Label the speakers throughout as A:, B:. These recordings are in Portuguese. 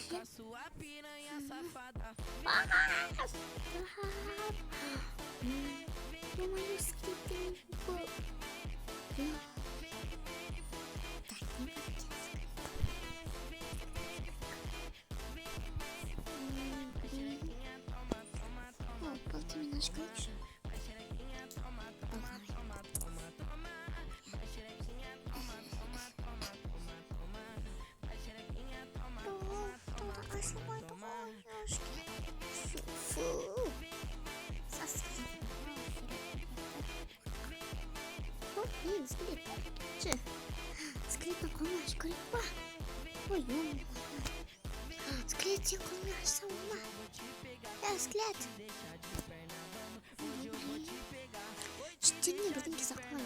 A: piroca, sua piranha safada.
B: Uma inscrita posso terminar as coisas? Acho muito ruim, acho que Скрипка колмаш, скрипка. Ой, скрипка колмаш, сама. Скелет. Стены будем закрывать.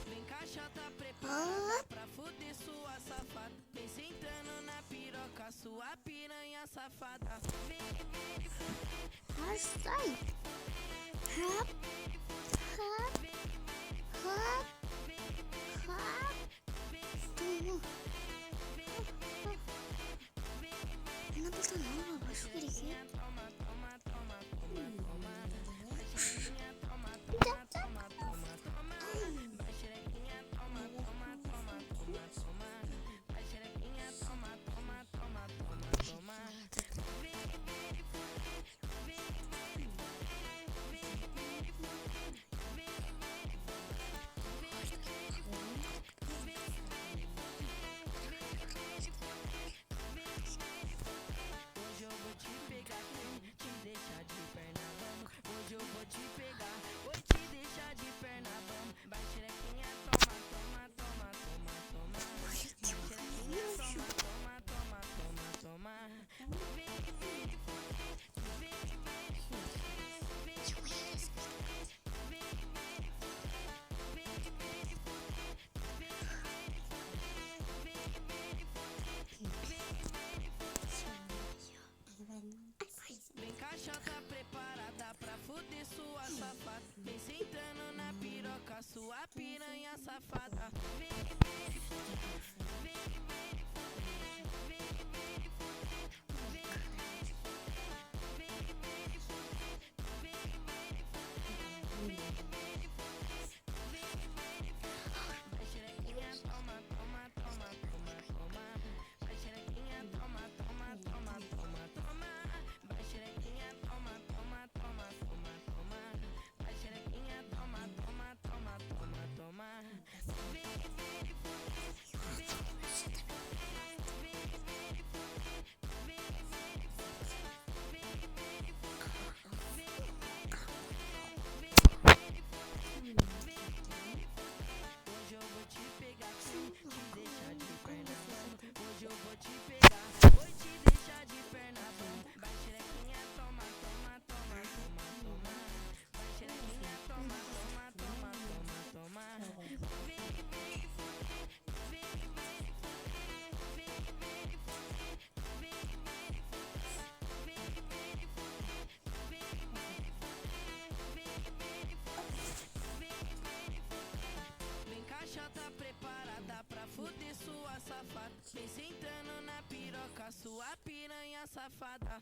A: Vem caixota preparada pra fuder sua safada. Vem sentando na piroca, sua piranha safada.
B: Sai. Hop. Hop. Hop. Hop. Não passa não, acho que ele quer.
A: Vem caixota preparada pra fuder sua safada. Vem sentando na piroca, sua piranha safada. Caixota preparada pra fuder sua safada. Vem sentando na piroca, sua piranha safada.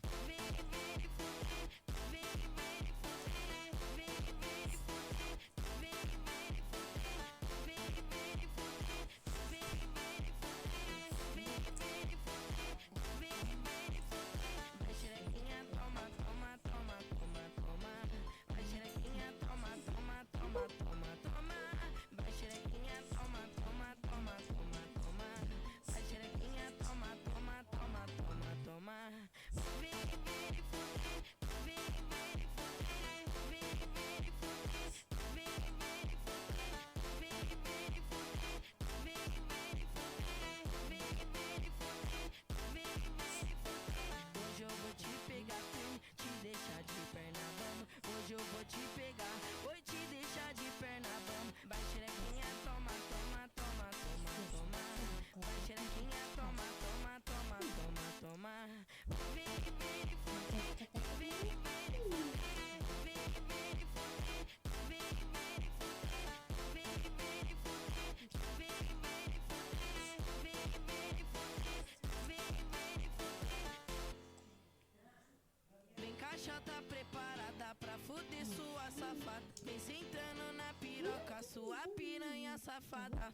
A: caixota preparada pra fuder sua safada. Vem sentando na piroca, sua piranha safada.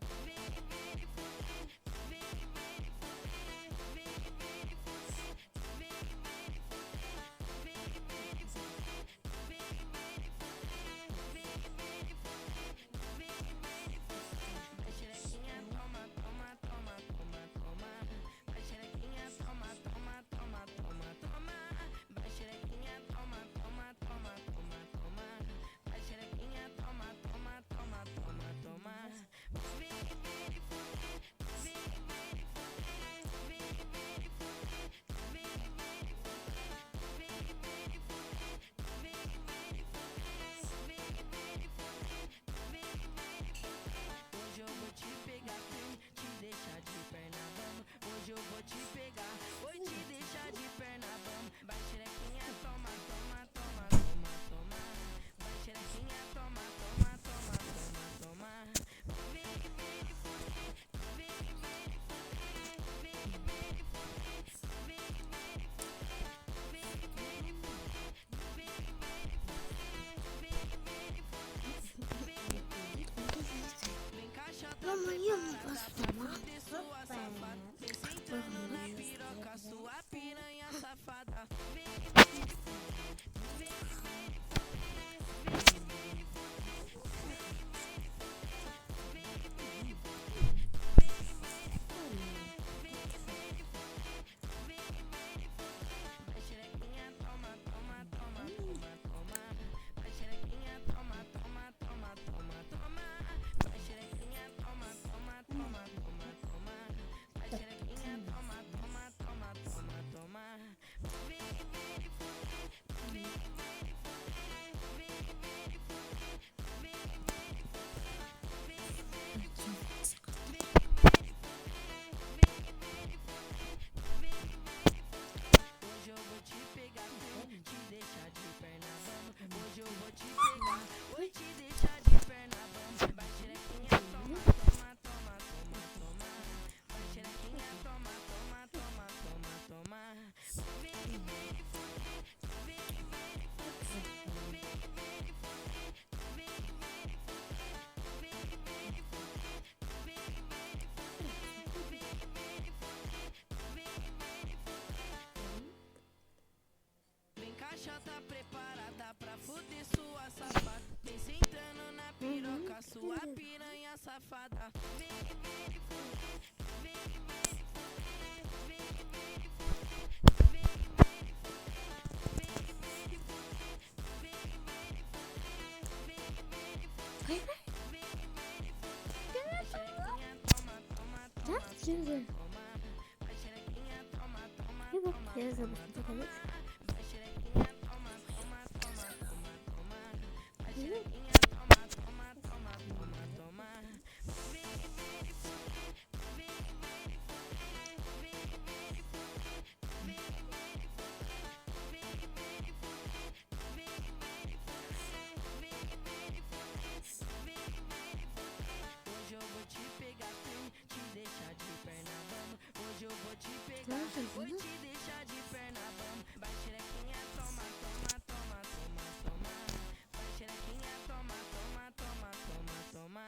A: Hoje eu vou te pegar, vou te deixar de perna bamba. Vai xerequinha, toma, toma, toma, toma, toma. Vai xerequinha, toma, toma, toma, toma, toma. Vem caixota preparada pra fuder sua safada. Vem sentando na piroca, sua piranha safada. Vai xerequinha, toma, toma, toma, toma, toma. Vai xerequinha, toma, toma, toma, toma, toma. Vai xerequinha, toma, toma, toma, toma, toma. Vai xerequinha, toma, toma, toma, toma, toma. Hoje eu vou te pegar, vou te deixar de perna bamba. Hoje eu vou te pegar, vou te deixar de perna bamba. Vai xerequinha, toma, toma, toma, toma, toma. Vai xerequinha, toma, toma, toma, toma, toma. Vem caixota preparada pra fuder sua safada. Vem sentando na piroca, sua piranha safada.
B: Vai, vai.
A: Vai xerequinha, toma, toma,
B: Já
A: toma,
B: precisa.
A: toma. Vai xerequinha, toma, toma,
B: Eu vou
A: toma,
B: preso
A: toma,
B: na
A: toma.
B: cabeça.
A: Vai xerequinha, toma, toma, toma, toma, toma. Vai xerequinha, toma, toma, toma, toma, toma. Hoje eu vou te pegar, te deixar de perna bamba. Hoje eu vou te pegar, vou te deixar de perna bamba. Vai xerequinha, toma, toma, toma, toma, toma. Vai xerequinha, toma, toma, toma, toma, toma.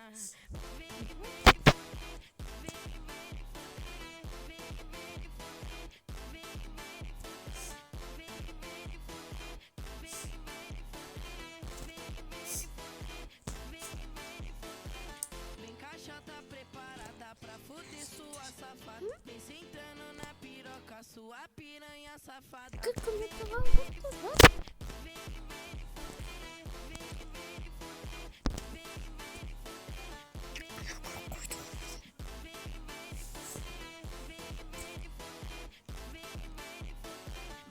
A: Vem caixota preparada pra fuder sua safada. Vem sentando na piroca, sua piranha safada.
B: Que começou a voltar.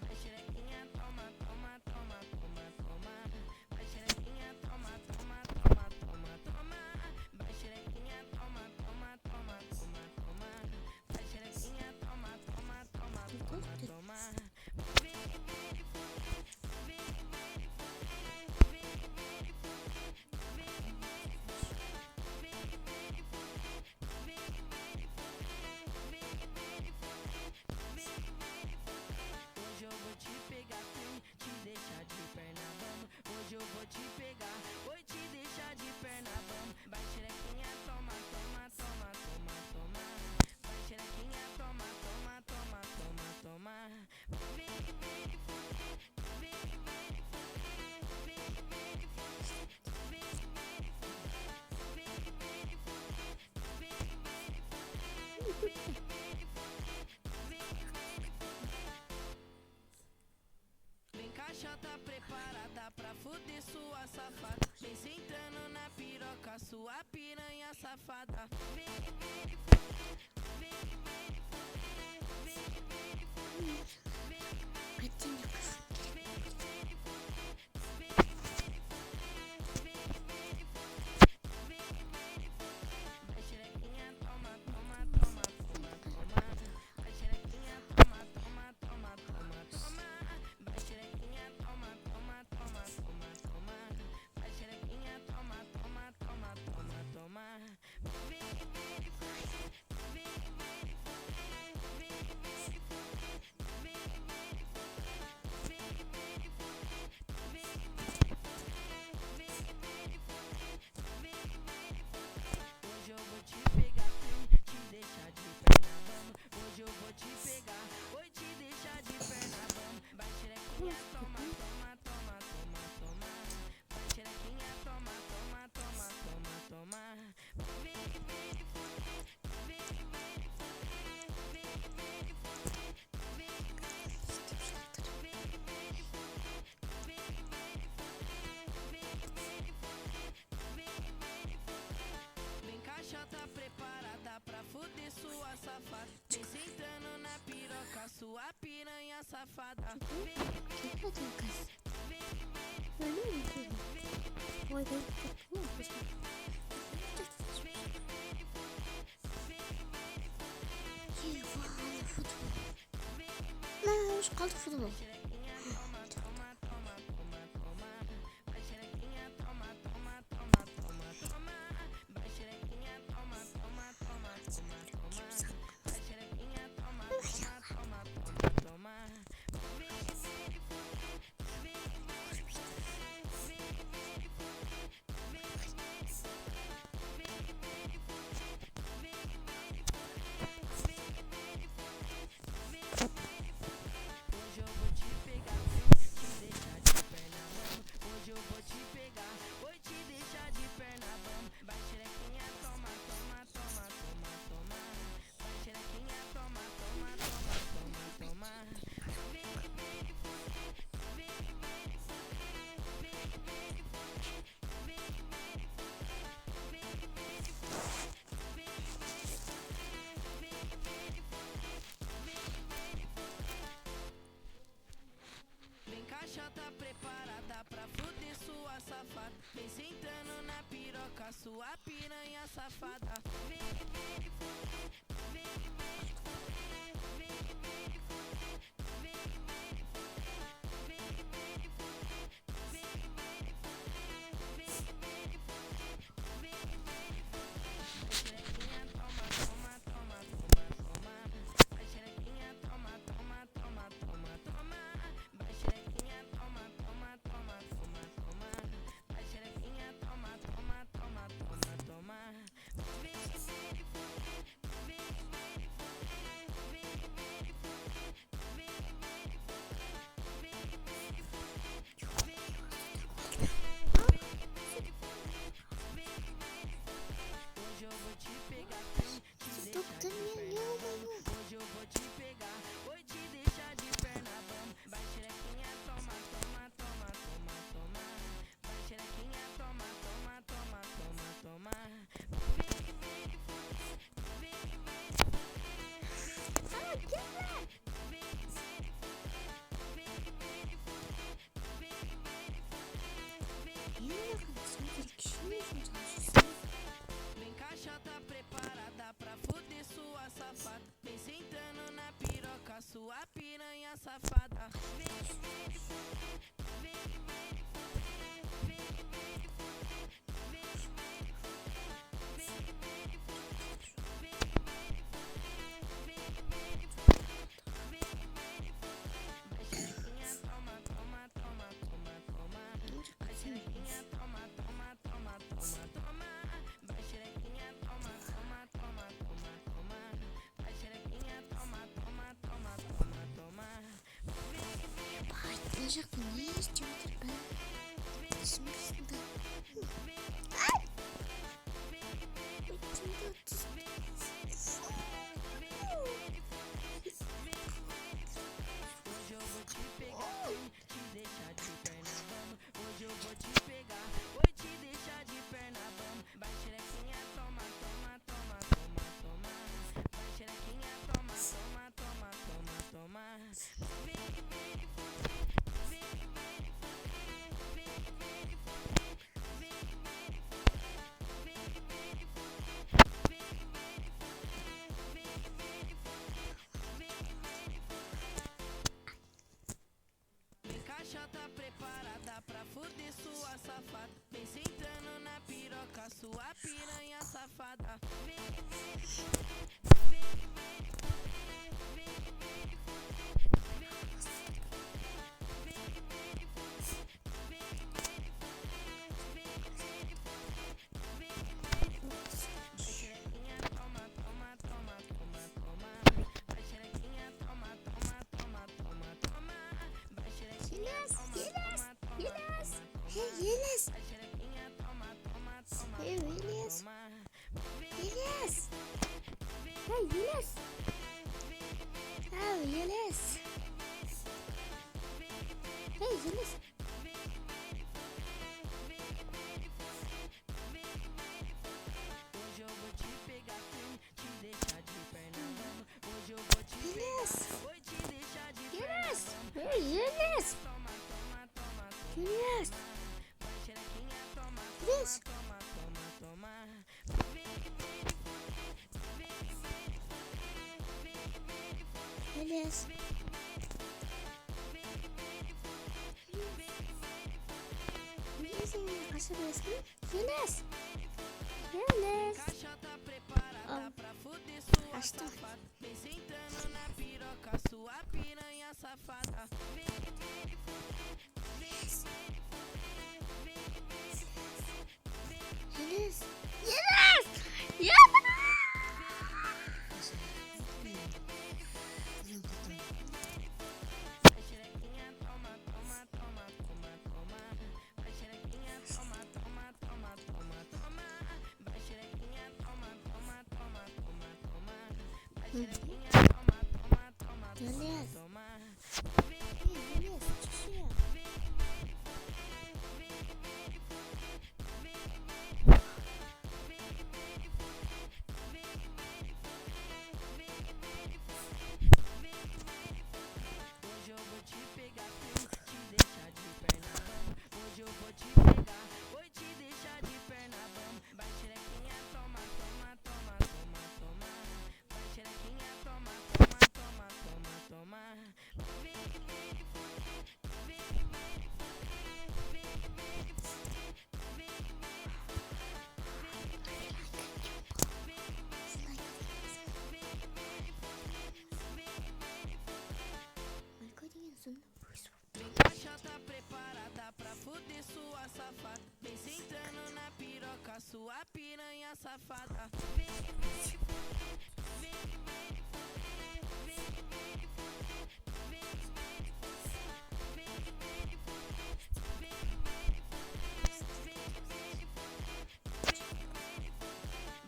A: Vai xerequinha, toma, toma, toma, toma, toma. Vai xerequinha, toma, toma, toma, toma, toma. Vai xerequinha, toma, toma, toma, toma, toma. Vai xerequinha, toma, toma, toma, toma, toma. preparada pra fuder sua safada. Vem sentando na piroca, sua piranha safada. Vem, vem, vem, vai xerequinha, toma, toma, toma, toma, toma. Vai xerequinha, toma, toma, toma, toma, toma. Vai xerequinha, toma, toma, toma, toma, toma. Vai xerequinha, toma, toma, toma, toma, toma. Vem, vem, vem, hoje eu vou te pegar, te deixar de perna, vamos. Hoje eu vou te pegar, oi, te deixar de perna, vamos. Vai xerequinha, toma, toma, toma, toma, toma. Vai xerequinha, toma, toma, toma, toma, toma. Vem, vem, vem, vem caixota preparada pra fuder sua safada. Vem sentando na piroca, sua piranha safada. Vem,
B: Não, escola de futebol.
A: xerequinha, toma, toma, toma, toma, toma. Vai xerequinha, toma, toma, toma, toma, toma. Vai xerequinha, toma, toma, toma, toma, toma. Vai xerequinha, toma, toma, toma, toma, toma. Vem, vem, hoje eu vou te pegar, te deixar de perna, vamos. Hoje eu vou te pegar, oi, te deixar de perna, vamos. Vai xerequinha, toma, toma, toma, toma, toma. Vai xerequinha, toma, toma, toma, toma, toma. Vem, vem, vem, vem caixota preparada pra fuder sua safada. Vem sentando na piroca, sua piranha safada. Vem, vem, vem, vai xerequinha, toma, toma, toma, toma, toma. Vai xerequinha, toma, toma, toma, toma, toma. Vai xerequinha, toma, toma, toma, toma, toma. Vai xerequinha, toma, toma, toma, toma, toma. Vem, hoje eu vou te pegar, te deixar de perna, vamos. Hoje eu vou te pegar, oi, te deixar de perna, vamos. Vai xerequinha, toma, toma, toma, toma, toma. Vai xerequinha, toma, toma, toma, toma, toma. Vem, vem, vem caixota preparada pra fuder sua safada. Vem sentando na piroca, sua piranha safada. Vem, vai xerequinha, toma, toma, toma, toma, toma. Vai xerequinha, toma, toma, toma, toma, toma. Vai xerequinha, toma, toma, toma, toma, toma. Vai xerequinha, toma, toma, toma, toma, toma.
B: Я же конечно смешно.
A: Hoje eu vou te pegar, te deixar de perna. fuder sua safada. Vem sentando na piroca, sua piranha safada.
B: Enes. Hey Enes. Enes. Hey Enes. Oh Enes. Hey Enes.
A: Hoje eu vou te pegar, te deixar de perna bamba. Hoje eu vou te pegar, vou te deixar de perna bamba.
B: Hey Enes.
A: Toma, toma, toma,
B: Enes.
A: vai xerequinha, toma,
B: Enes.
A: toma, toma, toma.
B: Enes. Enes em caixa mesmo? Enes. Enes.
A: Caixa tá preparada pra fuder sua
B: Basta.
A: safada. Vem sentando na piroca, sua piranha safada.
B: Enes. Enes. Enes.
A: Vai xerequinha, toma, toma, toma, toma, toma. Vai xerequinha, toma, toma, toma, toma, toma. Vai xerequinha, toma, toma, toma, toma, toma. Vai xerequinha, toma, toma, toma, toma, toma.
B: Enes. Xixi.
A: Hoje eu vou te pegar, te deixar de perna bamba. Hoje eu vou te pegar, vou te deixar de perna bamba. Vai xerequinha, toma, toma, toma, toma, toma. Vai xerequinha, toma, toma, toma, toma, toma. Vem caixa tá preparada pra fuder sua safada. Vem sentando na piroca, sua piranha safada.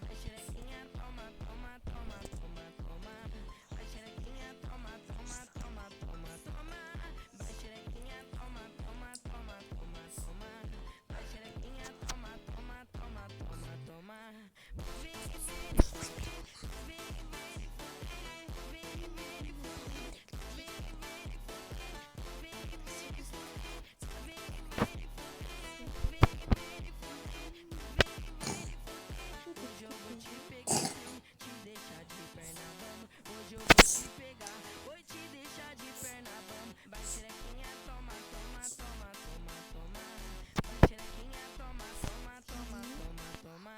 A: Vai xerequinha, toma, toma, toma, toma, toma. Vai xerequinha, toma, toma, toma, toma, toma. Vai xerequinha, toma, toma, toma, toma, toma. Vai xerequinha, toma, toma, toma, toma, toma. Hoje eu vou te pegar, te deixar de perna bamba. Hoje eu vou te pegar, vou te deixar de perna bamba. Vai xerequinha, toma, toma, toma, toma, toma. Vai xerequinha, toma, toma, toma, toma, toma.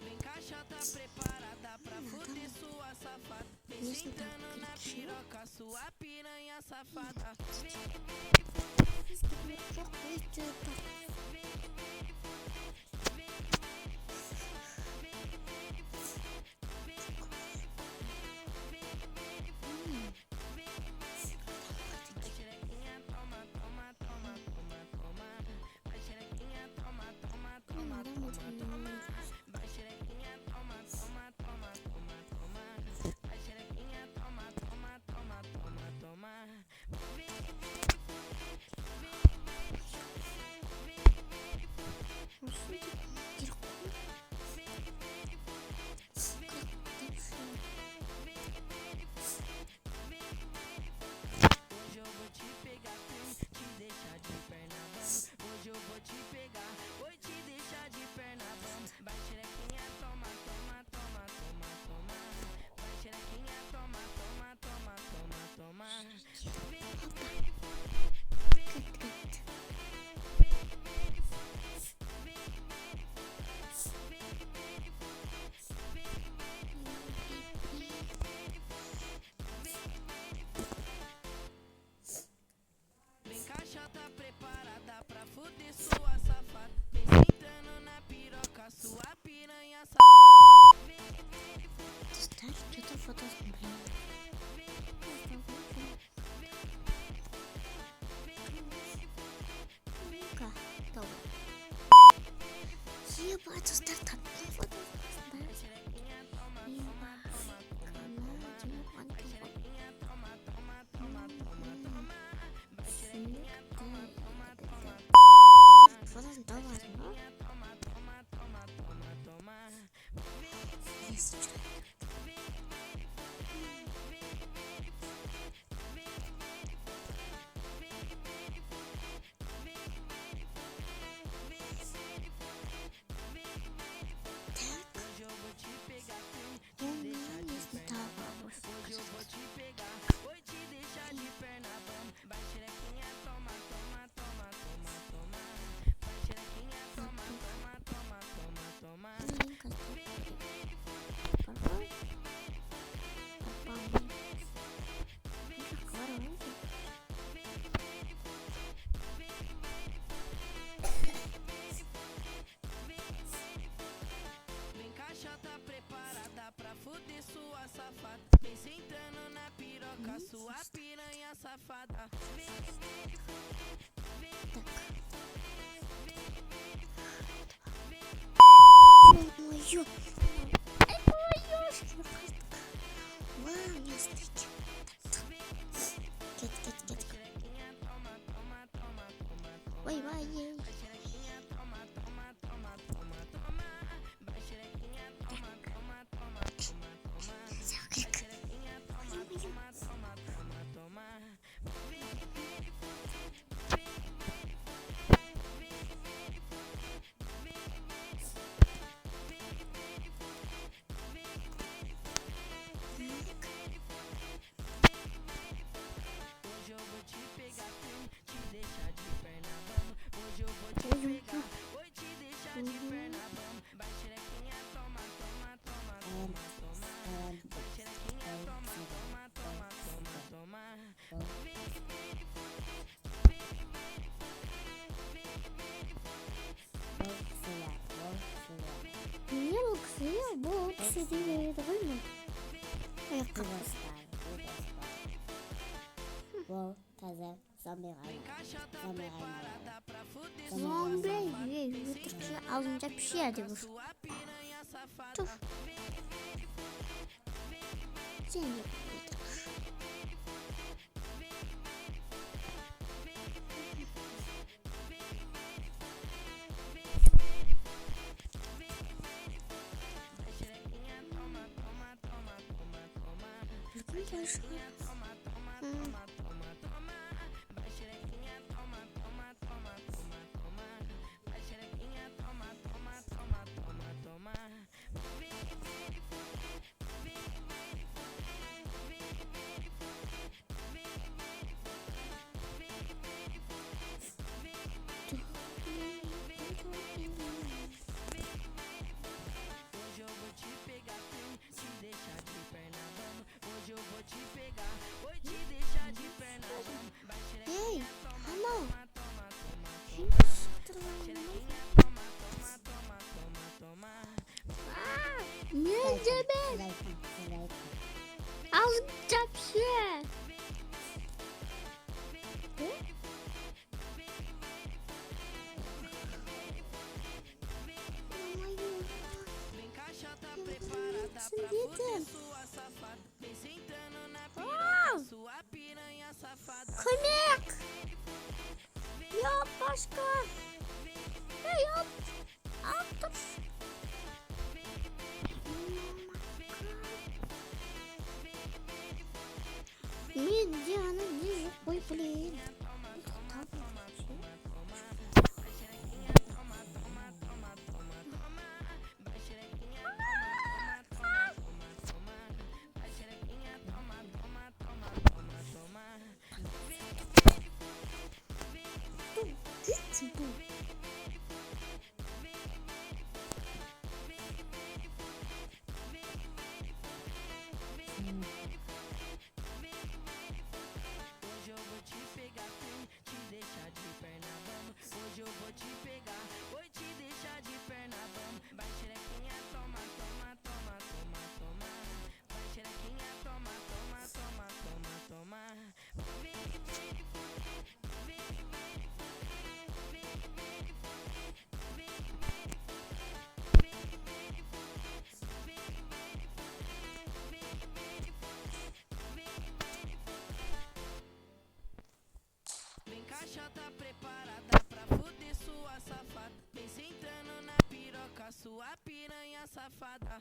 A: Vem caixa tá preparada pra fuder sua safada. Vem sentando na piroca, sua piranha safada.
B: Çok büyük.
A: Vai xerequinha, toma, toma, toma, toma, toma. Vai xerequinha, toma, toma, toma, toma, toma. Vai xerequinha, toma, toma, toma, toma, toma. Vai xerequinha, toma, toma, toma, toma, toma.
B: var mı? Neyse,
A: fuder sua safada, vem sentando na piroca, sua piranha safada.
B: Ой-ой. Ой-ой. Вау, не стыдно. Кет. Ой-ой. Niye bu kısıyor? Bu kısıyor değil mi? Ayakkabı.
C: Bu taze samuray.
B: Zombi. Türkçe alınacak bir şey hadi bu. Dur. Sen yapalım. Hey, hello. Ne cebe? Alacağım şey. Konek. Yap başka. Ne yap? Attım. Медиана ниже. Ой, блин. Git bu.
A: piroca, sua piranha safada.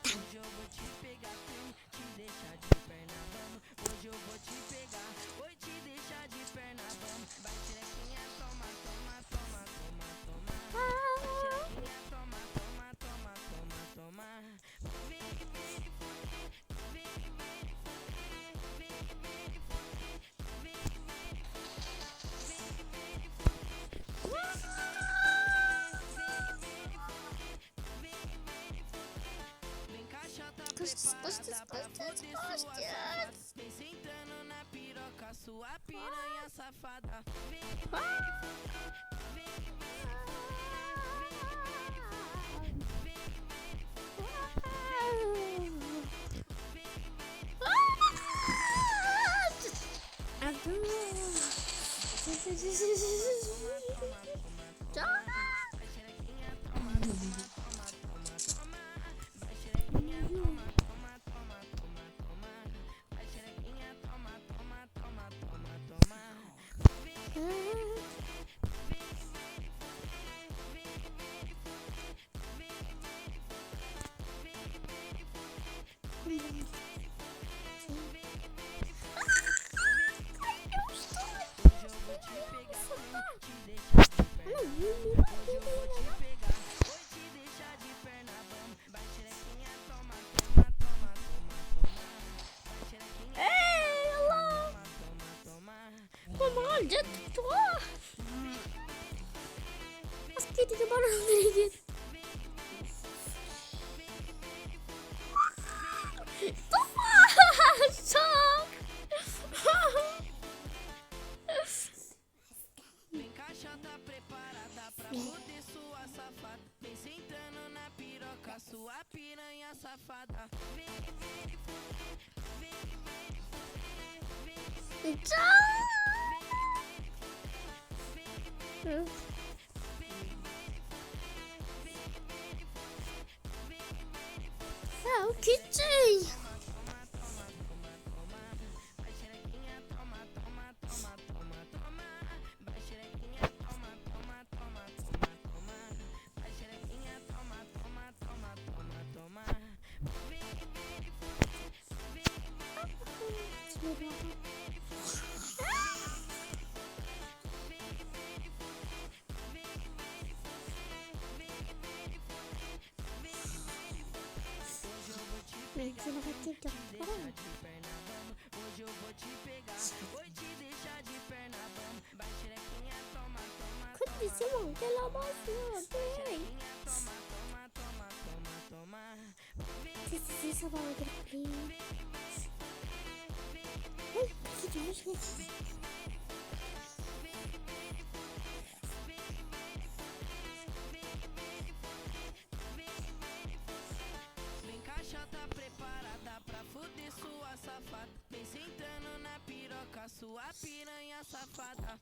A: Hoje eu vou te pegar, te deixar de perna bamba. Hoje eu vou te pegar, vou te deixar de perna bamba. Vai xerequinha, toma, toma, toma, toma, toma. Vai xerequinha, toma, toma, toma, toma, toma. Vem caixota preparada pra fuder sua safada. Vem sentando na piroca, sua piranha safada. Vem caixota preparada pra fuder sua safada. Vem sentando na piroca, sua piranha safada.
B: O Kitty!
A: Vai xerequinha, toma, toma, toma, toma, toma. Vai xerequinha, toma, toma, toma, toma, toma. Vai xerequinha, toma, toma, toma, toma, toma.
B: Você não vai ter que
A: Deixar de perna bamba. Hoje eu vou te pegar, vou te deixar de perna bamba. Vai xerequinha, toma, toma,
B: Could be someone get a boss.
A: xerequinha, toma, toma, toma, toma, toma.
B: This is about the plane. Hey, Kitty,
A: Vem caixota preparada pra fuder sua safada. Vem sentando na piroca, sua piranha safada.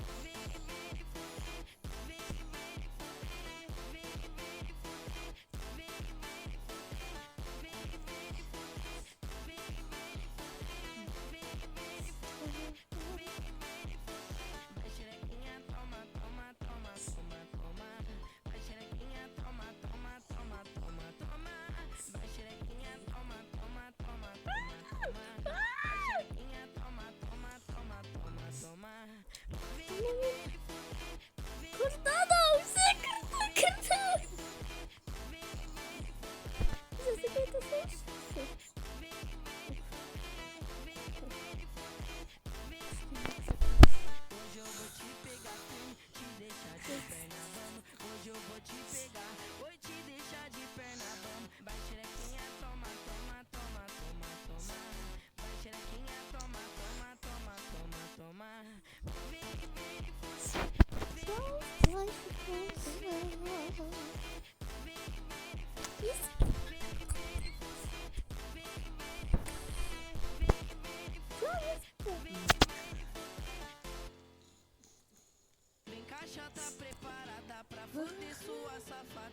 A: Vai xerequinha, toma, toma, toma, toma, toma. Vai xerequinha, toma, toma, toma, toma, toma. Vai xerequinha, toma, toma, toma, toma, toma. Vai xerequinha, toma, toma, toma, toma, toma.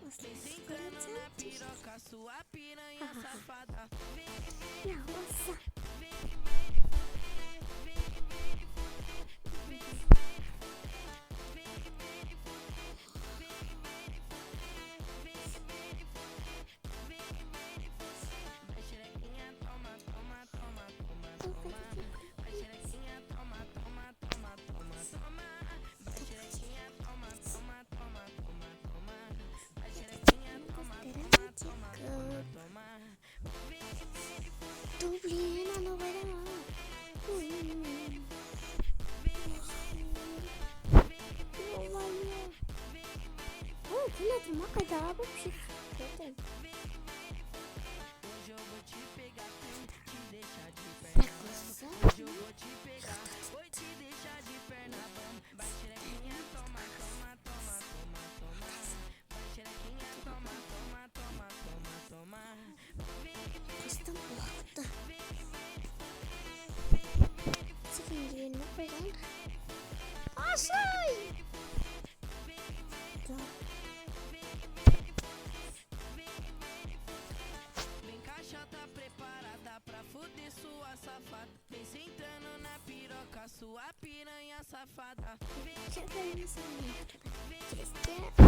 A: Vem sentando na piroca, sua piranha safada.
B: Nossa.
A: Vai xerequinha, toma, toma, toma, toma, toma. Vai xerequinha, toma, toma, toma, toma, toma. Vai xerequinha, toma, toma, toma, toma, toma. Vai xerequinha, toma, toma, toma, toma, toma.
B: Dublina no verão. كلها الموقع ضربه بشكل
A: Hoje eu vou te pegar, te deixar de perna bamba.
B: Tá
A: Hoje eu vou te pegar, vou te deixar de perna bamba. Vai xerequinha, toma, toma, toma, toma, toma. Vai xerequinha, toma, toma, toma, toma, toma.
B: Custom blocked. Seguinte, não pegando. Ah, sai! Tá.
A: Vem caixota preparada pra fuder sua safada. Vem sentando na piroca, sua piranha safada.
B: Deixa eu ver nessa merda.